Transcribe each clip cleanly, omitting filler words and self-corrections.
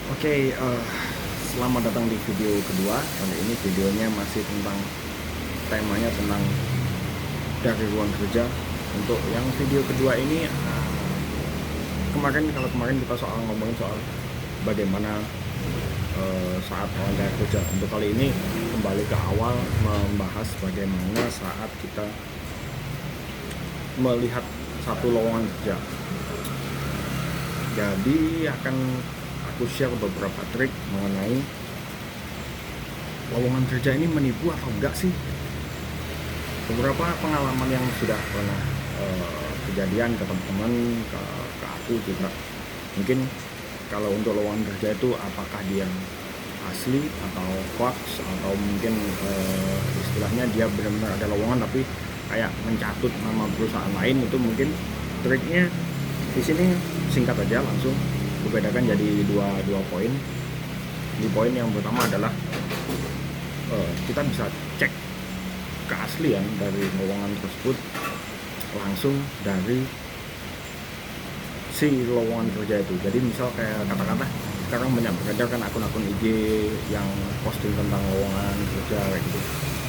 Oke, selamat datang di video kedua. Kali ini videonya masih tentang temanya tentang dari ruang kerja. Untuk yang video kedua ini, kalau kemarin kita ngomongin soal bagaimana saat wawancara kerja. Untuk kali ini kembali ke awal, membahas bagaimana saat kita melihat satu lowongan kerja. Jadi akan aku share beberapa trik mengenai lowongan kerja ini menipu atau enggak sih. Beberapa pengalaman yang sudah pernah kejadian ke teman-teman, ke aku juga. Mungkin kalau untuk lowongan kerja itu apakah dia asli atau hoax, atau mungkin istilahnya dia benar-benar ada lowongan tapi kayak mencatut nama perusahaan lain. Itu mungkin triknya di sini singkat aja, langsung bedakan jadi dua poin. Di poin yang pertama adalah kita bisa cek keaslian dari lowongan tersebut langsung dari si lowongan kerja itu. Jadi misal kayak kata-kata sekarang banyak beredar kan akun-akun IG yang posting tentang lowongan kerja kayak gitu.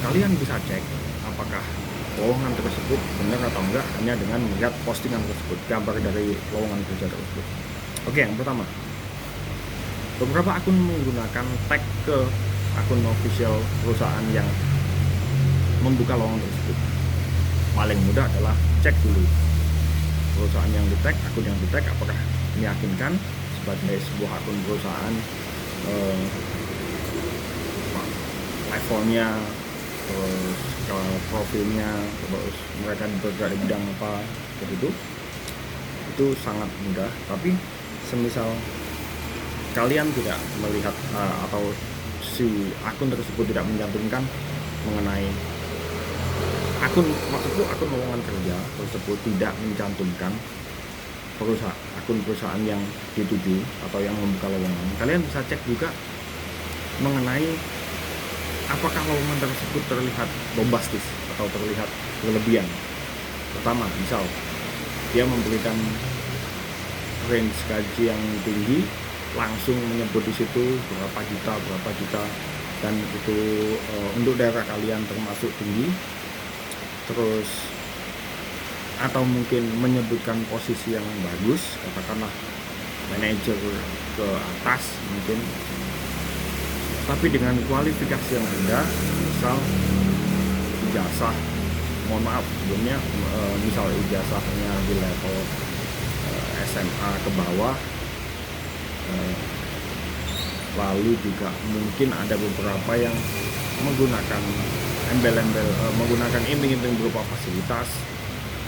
Kalian bisa cek apakah lowongan tersebut benar atau enggak hanya dengan melihat postingan tersebut, gambar dari lowongan kerja tersebut. Oke, yang pertama, beberapa akun menggunakan tag ke akun official perusahaan yang membuka lowongan tersebut. Paling mudah adalah cek dulu perusahaan yang di-tag, akun yang di-tag, apakah meyakinkan sebagai sebuah akun perusahaan, levelnya, terus profilnya, terus mereka bergerak di bidang apa, seperti itu sangat mudah. Tapi semisal kalian tidak melihat atau si akun tersebut tidak mencantumkan mengenai akun lowongan kerja tersebut tidak mencantumkan akun perusahaan yang dituju atau yang membuka lowongan, kalian bisa cek juga mengenai apakah lowongan tersebut terlihat bombastis atau terlihat berlebihan. Pertama, misal dia memberikan range gaji yang tinggi, langsung menyebut di situ berapa juta, dan itu untuk daerah kalian termasuk tinggi. Terus atau mungkin menyebutkan posisi yang bagus, katakanlah manajer ke atas mungkin, tapi dengan kualifikasi yang rendah, misal ijazah, mohon maaf sebelumnya, misal ijazahnya di level SMA ke bawah, lalu juga mungkin ada beberapa yang menggunakan embel-embel, menggunakan iming-iming berupa fasilitas,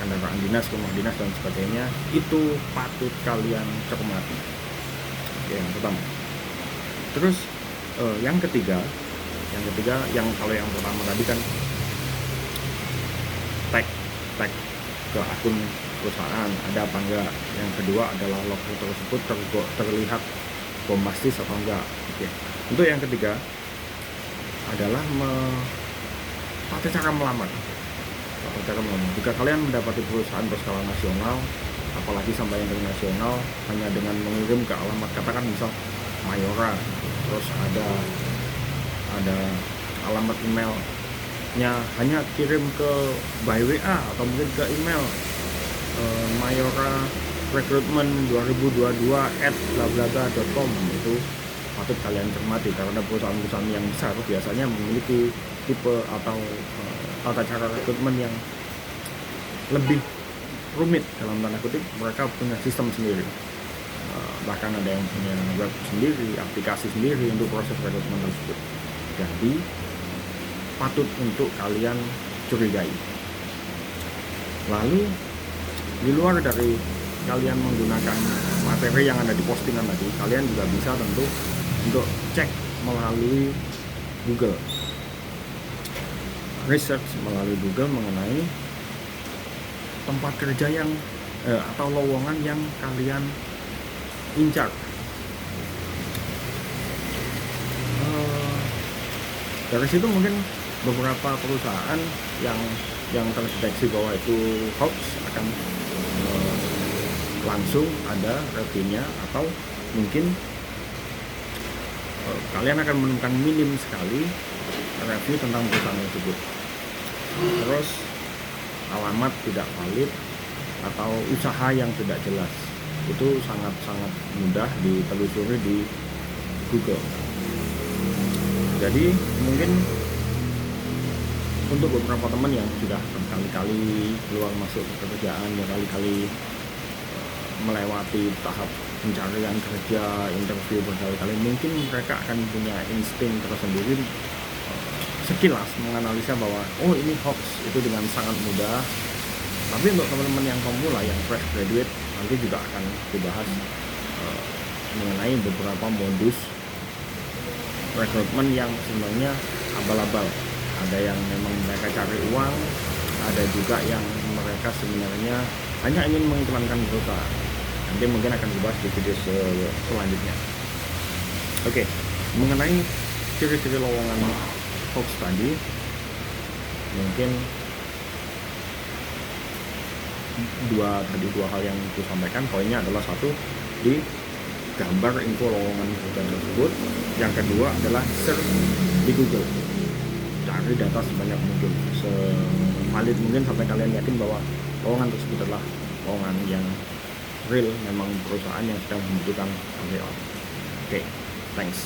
kendaraan dinas, rumah dinas dan sebagainya. Itu patut kalian cermati. Oke, yang pertama. Terus yang ketiga yang kalau yang pertama tadi kan tag ke akun perusahaan ada apa enggak. Yang kedua adalah logo tersebut terlihat bombastis atau enggak. Oke. Untuk yang ketiga adalah tata cara melamar. Jika kalian mendapati perusahaan berskala nasional, apalagi sampai internasional, hanya dengan mengirim ke alamat, katakan misal Mayora, terus ada alamat emailnya, hanya kirim ke by WA atau mungkin ke email Mayora Recruitment 2022@blablabla.com, itu patut kalian cermati karena perusahaan-perusahaan yang besar biasanya memiliki tipe atau tata cara rekrutmen yang lebih rumit dalam tanda kutip. Mereka punya sistem sendiri, bahkan ada yang punya web sendiri, aplikasi sendiri untuk proses rekrutmen tersebut. Jadi patut untuk kalian curigai. Lalu di luar dari kalian menggunakan materi yang ada di postingan tadi, kalian juga bisa tentu untuk cek melalui Google, research melalui Google mengenai tempat kerja yang atau lowongan yang kalian incar. Dari situ mungkin beberapa perusahaan yang terdeteksi bahwa itu hoax akan langsung ada reviewnya, atau mungkin kalian akan menemukan minim sekali review tentang perusahaan tersebut. Terus alamat tidak valid atau usaha yang tidak jelas, itu sangat-sangat mudah ditelusuri di Google. Jadi mungkin untuk beberapa teman yang sudah berkali-kali keluar masuk ke pekerjaan, berkali-kali melewati tahap pencarian kerja, interview berkali-kali, mungkin mereka akan punya insting tersendiri sekilas menganalisa bahwa oh ini hoax, itu dengan sangat mudah. Tapi untuk teman-teman yang pemula, yang fresh graduate, nanti juga akan dibahas mengenai beberapa modus rekrutmen yang sebenarnya abal-abal. Ada yang memang mereka cari uang, ada juga yang mereka sebenarnya hanya ingin mengiklankan perusahaan. Nanti mungkin akan dibahas di video selanjutnya. Oke, mengenai ciri-ciri lowongan hoax tadi, mungkin dua hal yang aku sampaikan. Poinnya adalah satu, di gambar info lowongan pekerjaan tersebut. Yang kedua adalah search di Google, cari data sebanyak mungkin, sevalid mungkin sampai kalian yakin bahwa lowongan tersebut adalah lowongan yang real, memang perusahaan yang sedang membutuhkan karyawan. Oke, thanks.